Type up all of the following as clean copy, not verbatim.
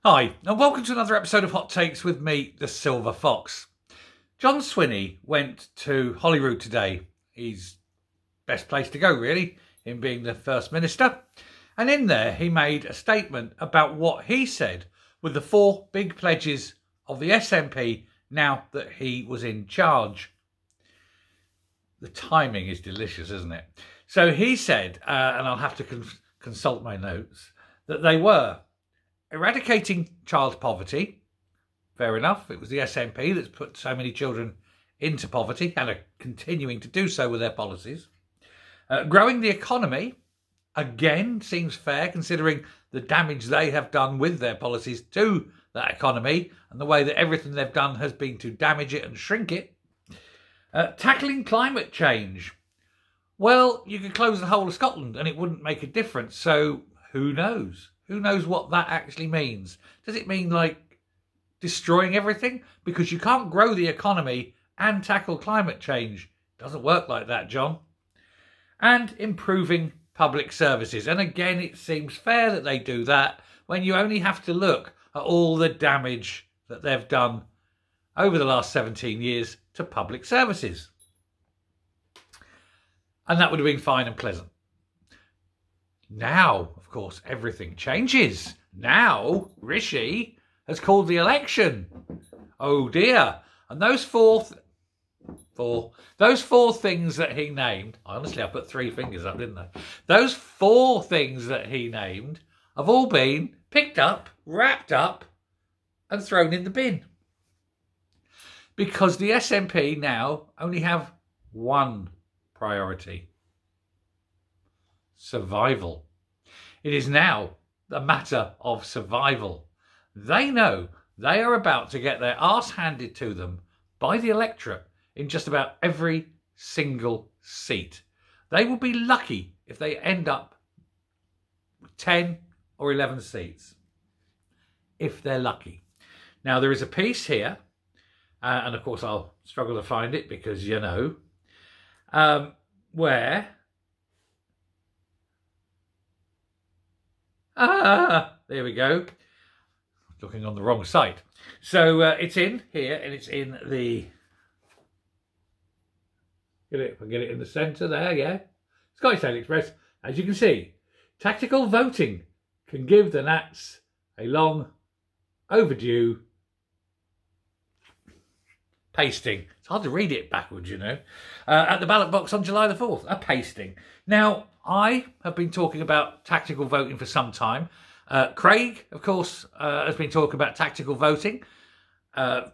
Hi, and welcome to another episode of Hot Takes with me, the Silver Fox. John Swinney went to Holyrood today. He's best place to go, really, him being the First Minister. And in there, he made a statement about what he said were the 4 big pledges of the SNP now that he was in charge. The timing is delicious, isn't it? So he said, and I'll have to consult my notes, that they were eradicating child poverty. Fair enough. It was the SNP that's put so many children into poverty and are continuing to do so with their policies. Growing the economy, again, seems fair considering the damage they have done with their policies to that economy and the way that everything they've done has been to damage it and shrink it. Tackling climate change. Well, you could close the whole of Scotland and it wouldn't make a difference. So who knows? Who knows what that actually means? Does it mean like destroying everything? Because you can't grow the economy and tackle climate change. It doesn't work like that, John. And improving public services. And again, it seems fair that they do that when you only have to look at all the damage that they've done over the last 17 years to public services. And that would have been fine and pleasant. Now, of course, everything changes. Now, Rishi has called the election. Oh dear. And those four things that he named, honestly, I put 3 fingers up, didn't I? Those 4 things that he named have all been picked up, wrapped up, and thrown in the bin. Because the SNP now only have one priority. Survival. It is now a matter of survival. They know they are about to get their arse handed to them by the electorate in just about every single seat. They will be lucky if they end up with 10 or 11 seats. If they're lucky. Now, there is a piece here, and of course I'll struggle to find it because, you know, where... there we go. Looking on the wrong site. So it's in here, and it's in the... Get it in the centre there, yeah. Scottish Daily Express. As you can see, tactical voting can give the Nats a long overdue pasting. It's hard to read it backwards, you know. At the ballot box on July the 4th, a pasting. Now, I have been talking about tactical voting for some time. Craig, of course, has been talking about tactical voting.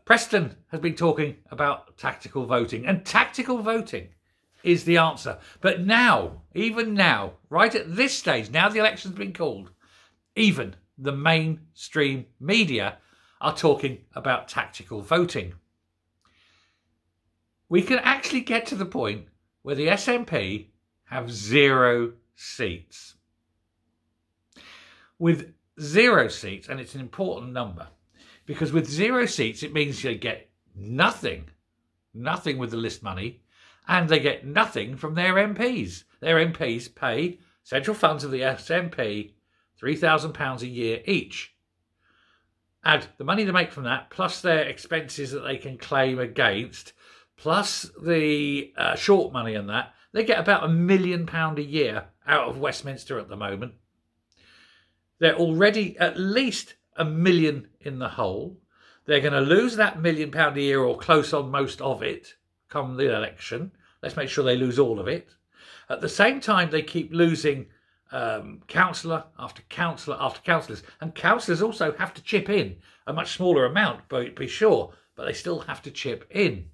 Preston has been talking about tactical voting. And tactical voting is the answer. But now, even now, right at this stage, now the election's been called, even the mainstream media are talking about tactical voting. We can actually get to the point where the SNP have 0 seats. With 0 seats, and it's an important number, because with 0 seats, it means they get nothing with the list money, and they get nothing from their MPs. Their MPs pay central funds of the SNP £3,000 a year each. Add the money they make from that, plus their expenses that they can claim against, plus the short money and that, they get about £1 million a year out of Westminster at the moment. They're already at least £1 million in the hole. They're going to lose that £1 million a year or close on most of it come the election. Let's make sure they lose all of it. At the same time, they keep losing councillor after councillor after councillors. And councillors also have to chip in a much smaller amount, be sure, but they still have to chip in.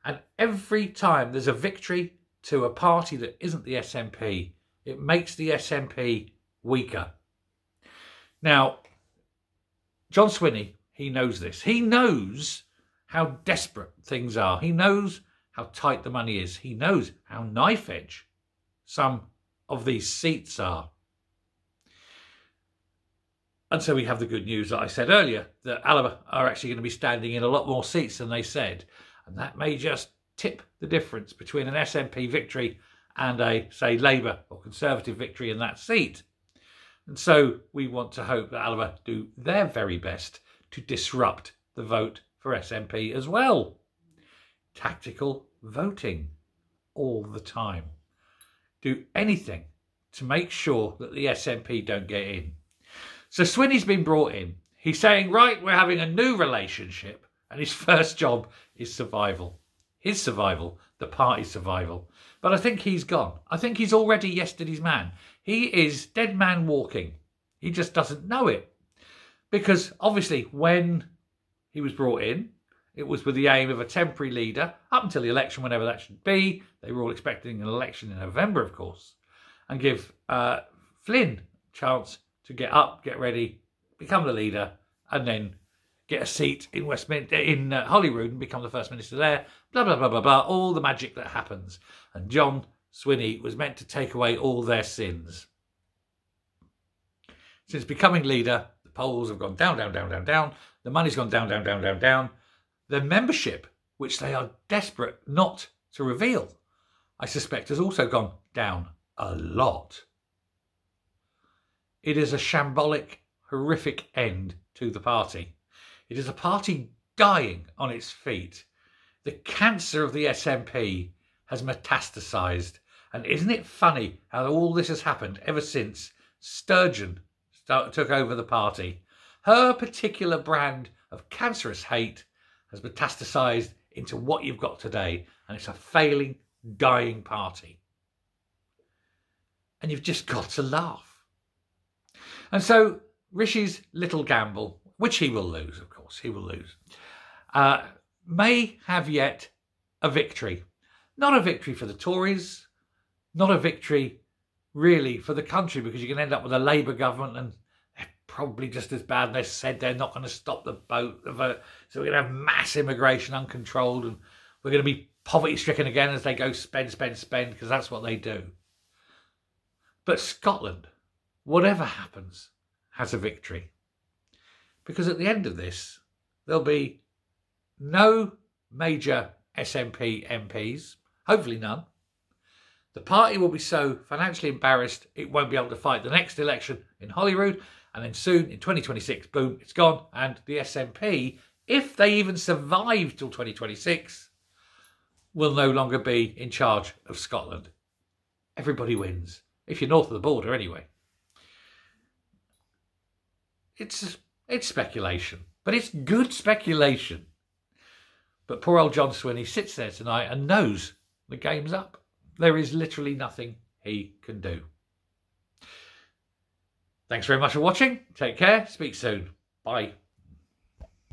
And every time there's a victory to a party that isn't the SNP, it makes the SNP weaker. Now, John Swinney, he knows this. He knows how desperate things are. He knows how tight the money is. He knows how knife edge some of these seats are. And so we have the good news that I said earlier, that Alaba are actually going to be standing in a lot more seats than they said. And that may just tip the difference between an SNP victory and a, say, Labour or Conservative victory in that seat. And so we want to hope that Alba do their very best to disrupt the vote for SNP as well. Tactical voting all the time. Do anything to make sure that the SNP don't get in. So Swinney's been brought in. He's saying, right, we're having a new relationship, and his first job is survival. His survival, the party's survival. But I think he's gone. I think he's already yesterday's man. He is dead man walking. He just doesn't know it. Because obviously when he was brought in, it was with the aim of a temporary leader up until the election, whenever that should be. They were all expecting an election in November, of course, and give Flynn a chance to get up, get ready, become the leader, and then get a seat in Holyrood and become the first minister there. Blah, blah, blah, blah, blah. All the magic that happens. And John Swinney was meant to take away all their sins. Since becoming leader, the polls have gone down, down, down, down, down. The money's gone down, down, down, down, down. Their membership, which they are desperate not to reveal, I suspect has also gone down a lot. It is a shambolic, horrific end to the party. It is a party dying on its feet. The cancer of the SNP has metastasised. And isn't it funny how all this has happened ever since Sturgeon took over the party? Her particular brand of cancerous hate has metastasised into what you've got today. And it's a failing, dying party. And you've just got to laugh. And so Rishi's little gamble, which he will lose, of course, he will lose, may have yet a victory. Not a victory for the Tories, not a victory really for the country, because you can end up with a Labour government and they're probably just as bad. They said they're not going to stop the vote. So we're going to have mass immigration uncontrolled, and we're going to be poverty-stricken again as they go spend, spend, spend, because that's what they do. But Scotland, whatever happens, has a victory. Because at the end of this, there'll be no major SNP MPs, hopefully none. The party will be so financially embarrassed it won't be able to fight the next election in Holyrood, and then soon in 2026, boom, it's gone. And the SNP, if they even survive till 2026, will no longer be in charge of Scotland. Everybody wins, if you're north of the border anyway. It's speculation, but it's good speculation. But poor old John Swinney sits there tonight and knows the game's up. There is literally nothing he can do. Thanks very much for watching. Take care. Speak soon. Bye.